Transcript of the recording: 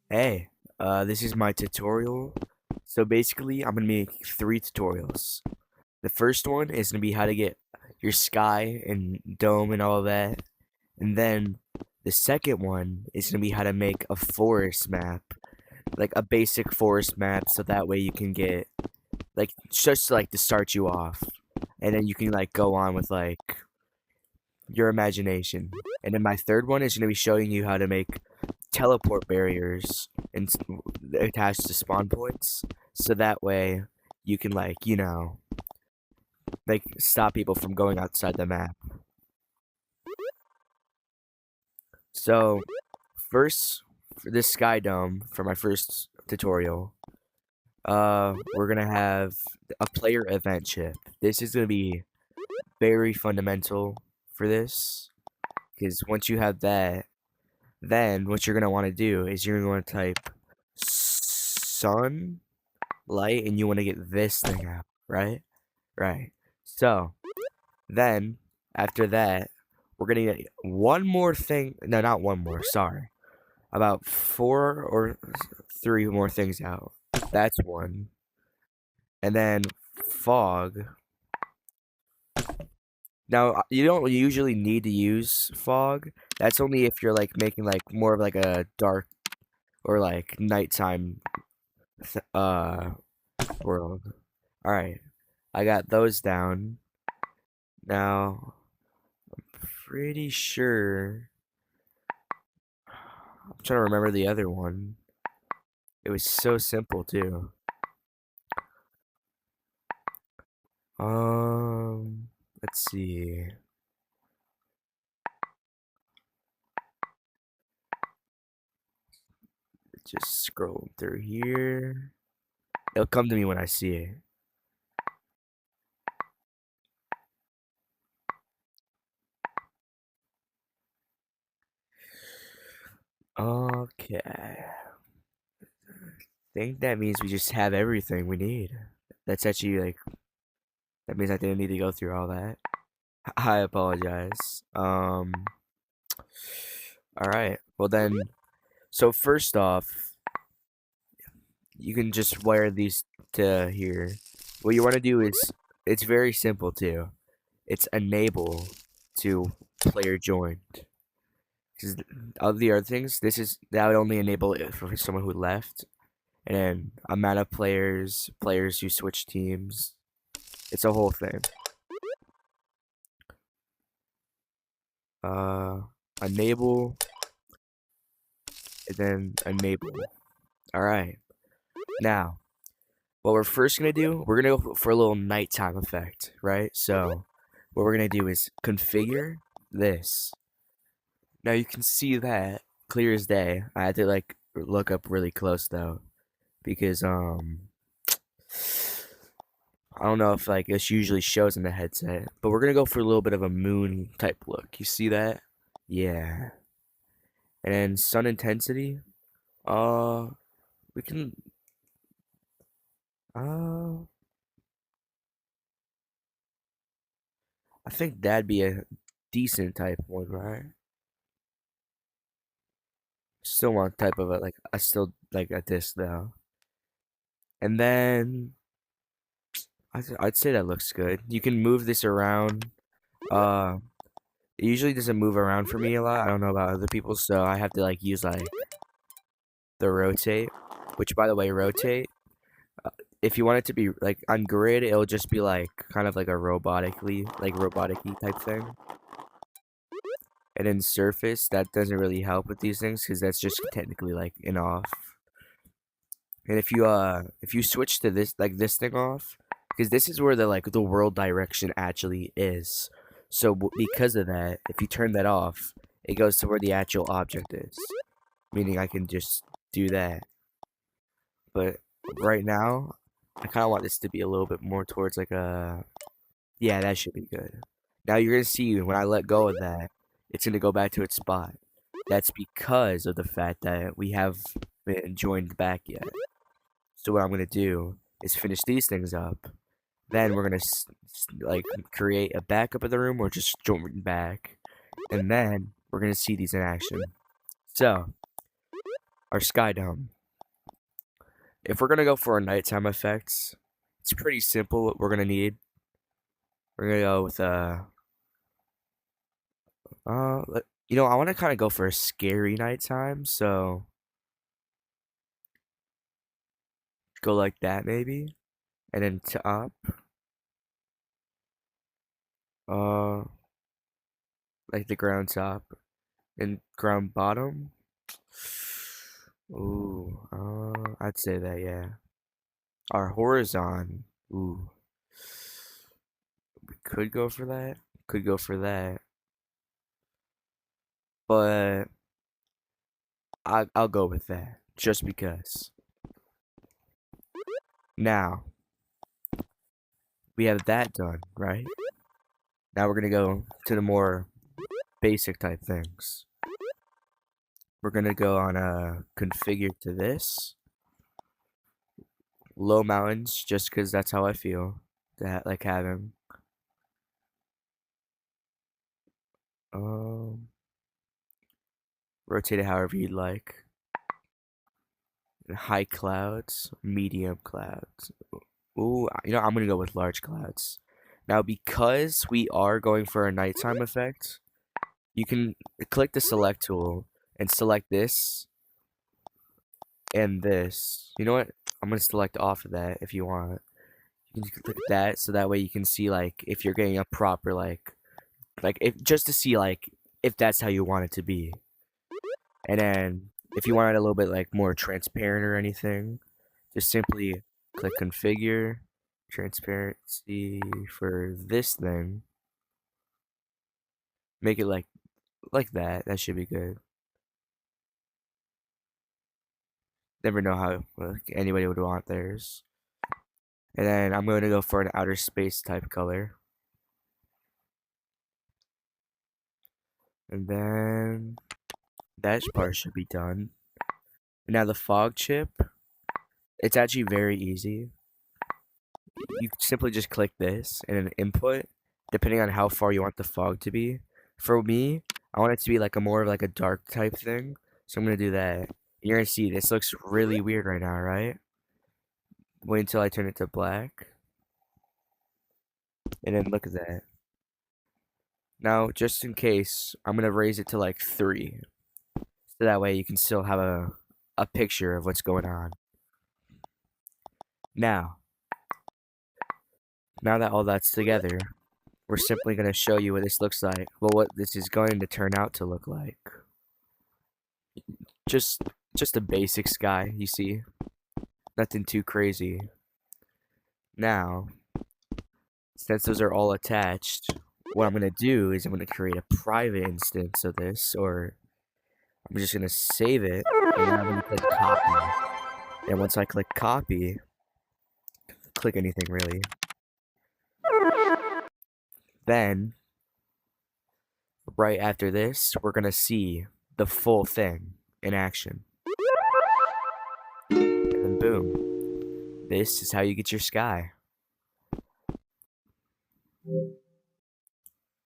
Hey, this is my tutorial. So basically, I'm gonna make three tutorials. The first one is gonna be how to get your sky and dome and all that. And then the second one is gonna be how to make a forest map, like a basic forest map, so that way you can get like just like to start you off. And then you can like go on with like your imagination. And then my third one is gonna be showing you how to make teleport barriers and attached to spawn points, so that way you can like stop people from going outside the map. So first, for this sky dome, for my first tutorial, we're gonna have a player event chip. This is gonna be very fundamental for this, because once you have that, then what you're gonna want to do is you're going to type sun light, and you want to get this thing out, right? Right. So, then, after that, we're gonna get one more thing. No, not one more, sorry. About four or three more things out. That's one. And then, fog. Now, you don't usually need to use fog. That's only if you're, like, making, like, more of, like, a dark or, like, nighttime, uh, world. Alright. I got those down. Now, pretty sure. I'm trying to remember the other one. It was so simple too. Let's see. Just scroll through here. It'll come to me when I see it. Okay. Think that means we just have everything we need. That's actually like that means I didn't need to go through all that. I apologize. All right. Well then, so first off, you can just wire these to here. What you want to do is it's very simple too. It's enable to player joined. Because of the other things, that would only enable it for someone who left, and then amount of players who switch teams. It's a whole thing. Uh, enable, and then enable. All right. Now, what we're first gonna do, we're gonna go for a little nighttime effect, right? So, what we're gonna do is configure this. Now you can see that clear as day. I had to like look up really close though, because I don't know if like this usually shows in the headset, but we're gonna go for a little bit of a moon type look. You see that? Yeah. And then sun intensity. Uh, we can. Uh, I think that'd be a decent type one, right? Still want type of a like. I still like a this though. And then I'd say that looks good. You can move this around. Uh, it usually doesn't move around for me a lot. I don't know about other people, so I have to like use like the rotate, which by the way, rotate. uh, If you want it to be like on grid, it'll just be like kind of like a robotic-y type thing. And then surface, that doesn't really help with these things because that's just technically like an off. And if you switch to this thing off, because this is where the world direction actually is. So because of that, if you turn that off, it goes to where the actual object is. Meaning I can just do that. But right now, I kind of want this to be a little bit more towards like a yeah, that should be good. Now you're gonna see when I let go of that, it's gonna go back to its spot. That's because of the fact that we haven't joined back yet. So what I'm gonna do is finish these things up. Then we're gonna like create a backup of the room or just join back, and then we're gonna see these in action. So, our sky dome. If we're gonna go for our nighttime effects, it's pretty simple what we're gonna need. We're gonna go with I want to kind of go for a scary nighttime, so go like that maybe, and then top, uh, like the ground top and ground bottom. Ooh, I'd say that, yeah. Our horizon. Ooh, we could go for that. Could go for that, but I'll go with that just because. Now we have that done, right? Now we're gonna go to the more basic type things. We're gonna go on configure to this low mountains just because that's how I feel that like having um rotate it however you'd like. And high clouds, medium clouds. Ooh, I'm gonna go with large clouds. Now because we are going for a nighttime effect, you can click the select tool and select this and this. You know what? I'm gonna select off of that if you want. You can click that so that way you can see like if you're getting a proper like if just to see like if that's how you want it to be. And then if you want it a little bit like more transparent or anything, just simply click configure transparency for this thing. Make it like that. That should be good. Never know how like, anybody would want theirs. And then I'm going to go for an outer space type color. And then that part should be done. Now the fog chip, it's actually very easy. You simply just click this and an input, depending on how far you want the fog to be. For me, I want it to be like a more of like a dark type thing. So I'm gonna do that. You're gonna see this looks really weird right now, right? Wait until I turn it to black. And then look at that. Now, just in case, I'm gonna raise it to like 3. So that way you can still have a picture of what's going on. Now, now that all that's together, we're simply going to show you what this looks like. Well, what this is going to turn out to look like. Just just a basic sky, you see. Nothing too crazy. Now, since those are all attached, what I'm going to do is I'm going to create a private instance of this, or I'm just going to save it, and then I'm going to click copy. And once I click copy, click anything really, then right after this, we're going to see the full thing in action. And then boom. This is how you get your sky.